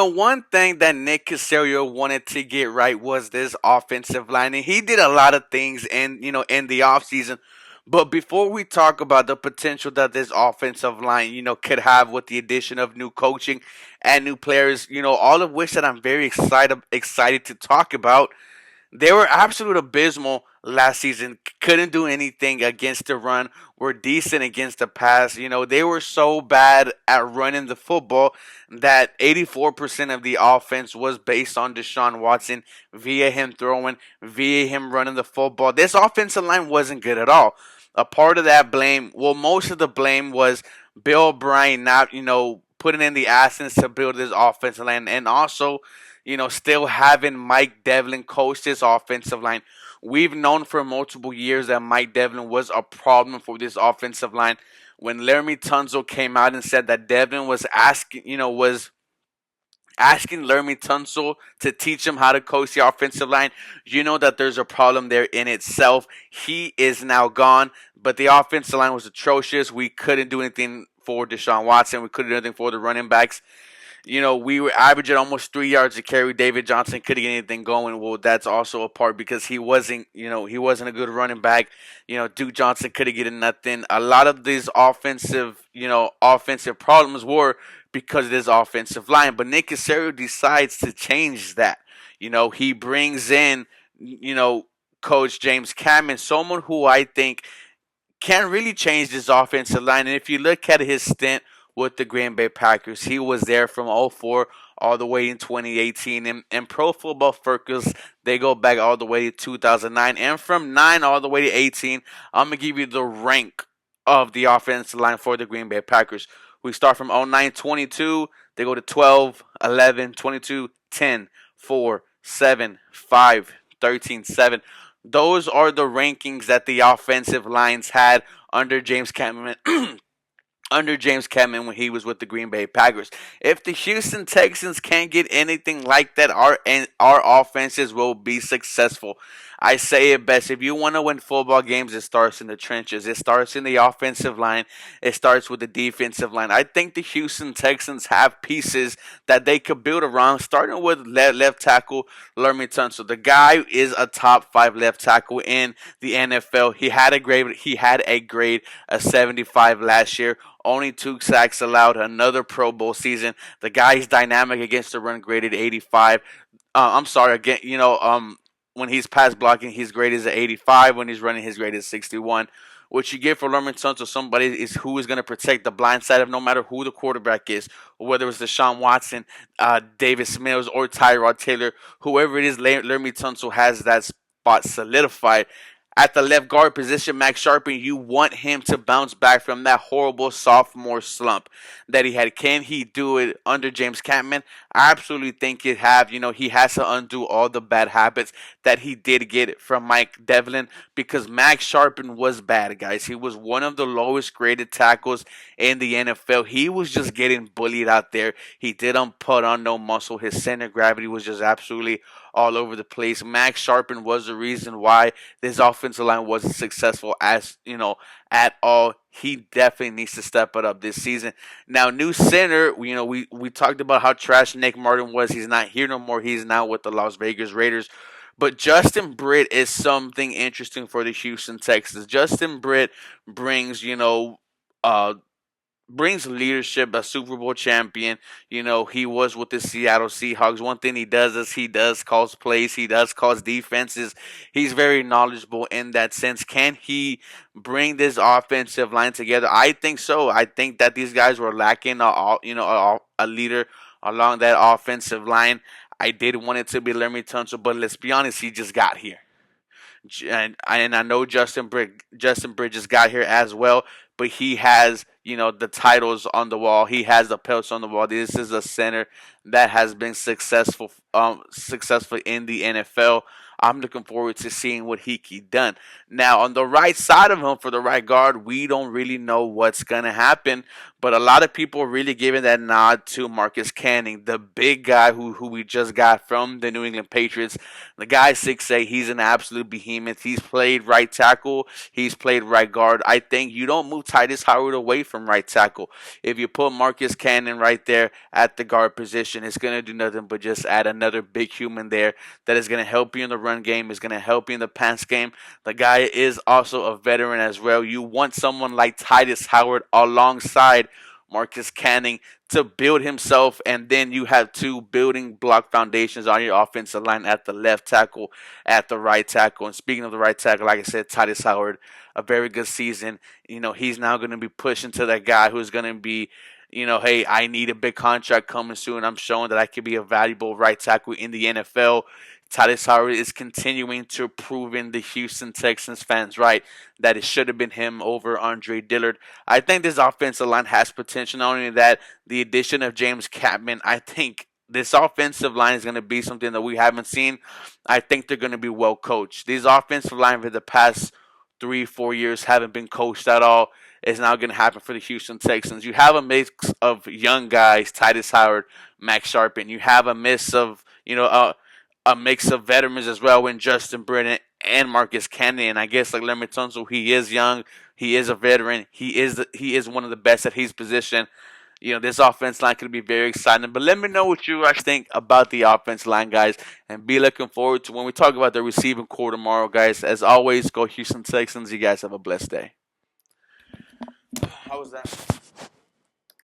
One thing that Nick Casario wanted to get right was this offensive line, and he did a lot of things in the offseason. But before we talk about the potential that this offensive line, could have with the addition of new coaching and new players, all of which that I'm very excited to talk about. They were absolute abysmal last season. Couldn't do anything against the run. Were decent against the pass. They were so bad at running the football that 84% of the offense was based on Deshaun Watson via him throwing, via him running the football. This offensive line wasn't good at all. A part of that blame, well, most of the blame was Bill O'Brien not, putting in the assets to build this offensive line, and also still having Mike Devlin coach this offensive line. We've known for multiple years that Mike Devlin was a problem for this offensive line. When Laramie Tunzel came out and said that Devlin was asking Laramie Tunsil to teach him how to coach the offensive line, you know that there's a problem there in itself. He is now gone, but the offensive line was atrocious. We couldn't do anything for Deshaun Watson. We couldn't do anything for the running backs. We were averaging almost 3 yards a carry. David Johnson couldn't get anything going. Well, that's also a part because he wasn't a good running back. Duke Johnson couldn't get nothing. A lot of these offensive problems were because of this offensive line. But Nick Casario decides to change that. He brings in, Coach James Cameron, someone who I think can really change this offensive line. And if you look at his stint with the Green Bay Packers, he was there from '04 all the way in 2018. And Pro Football Focus, they go back all the way to 2009. And from 9 all the way to 18, I'm going to give you the rank of the offensive line for the Green Bay Packers. We start from '09, 22. They go to 12, 11, 22, 10, 4, 7, 5, 13, 7. Those are the rankings that the offensive lines had under James Cameron when he was with the Green Bay Packers. If the Houston Texans can't get anything like that, our offenses will be successful. I say it best. If you want to win football games, it starts in the trenches. It starts in the offensive line. It starts with the defensive line. I think the Houston Texans have pieces that they could build around, starting with left tackle Laramie Tunsil. The guy is a top 5 left tackle in the NFL. He had a grade of 75 last year. Only 2 sacks allowed. Another Pro Bowl season. The guy is dynamic against the run, graded 85. I'm sorry. Again, when he's pass blocking, his grade is 85. When he's running, his grade is 61. What you get for Lerman Tunsil, somebody is who is going to protect the blind side of no matter who the quarterback is, whether it's Deshaun Watson, Davis Mills, or Tyrod Taylor, whoever it is, Lerman Tunsil has that spot solidified. At the left guard position, Max Sharpen, you want him to bounce back from that horrible sophomore slump that he had. Can he do it under James Cameron? I absolutely think he has to undo all the bad habits that he did get from Mike Devlin because Max Sharpen was bad, guys. He was one of the lowest graded tackles in the NFL. He was just getting bullied out there. He didn't put on no muscle. His center of gravity was just absolutely all over the place. Max Sharpen was the reason why this offensive line wasn't successful at all. He definitely needs to step it up this season. Now, new center, we talked about how trash Nick Martin was. He's not here no more. He's now with the Las Vegas Raiders. But Justin Britt is something interesting for the Houston Texans. Justin Britt brings, uh, brings leadership, a Super Bowl champion. He was with the Seattle Seahawks. One thing he does is he does calls plays, he does calls defenses. He's very knowledgeable in that sense. Can he bring this offensive line together? I think so. I think that these guys were lacking a leader along that offensive line. I did want it to be Laramie Tunsil, but let's be honest, he just got here. And I know Justin Bridges got here as well, but he has the titles on the wall. He has the pelts on the wall. This is a center that has been successful in the NFL. I'm looking forward to seeing what he can done. Now on the right side of him for the right guard, we don't really know what's gonna happen, But a lot of people really giving that nod to Marcus Canning, the big guy who we just got from the New England Patriots. The guy 6'8", he's an absolute behemoth. He's played right tackle, he's played right guard. I think you don't move Titus Howard away from right tackle. If you put Marcus Cannon right there at the guard position, it's gonna do nothing but just add another big human there that is gonna help you in the run game, is gonna help you in the pass game. The guy is also a veteran as well. You want someone like Titus Howard alongside Marcus Canning to build himself, and then you have two building block foundations on your offensive line at the left tackle, at the right tackle. And speaking of the right tackle, like I said, Titus Howard, a very good season. He's now going to be pushing to that guy who's going to be, hey, I need a big contract coming soon. I'm showing that I could be a valuable right tackle in the NFL. Titus Howard is continuing to prove in the Houston Texans fans right that it should have been him over Andre Dillard. I think this offensive line has potential. Not only that, the addition of James Catman, I think this offensive line is going to be something that we haven't seen. I think they're going to be well coached. These offensive line for the past 3, 4 years haven't been coached at all. It's now going to happen for the Houston Texans. You have a mix of young guys, Titus Howard, Max Sharpen. You have a mix of, a mix of veterans as well in Justin Brennan and Marcus Cannon. And I guess like Lerman Tunsil, he is young, he is a veteran, he is one of the best at his position. This offense line could be very exciting. But let me know what you guys think about the offense line, guys, and be looking forward to when we talk about the receiving core tomorrow, guys. As always, go Houston Texans. You guys have a blessed day. How was that?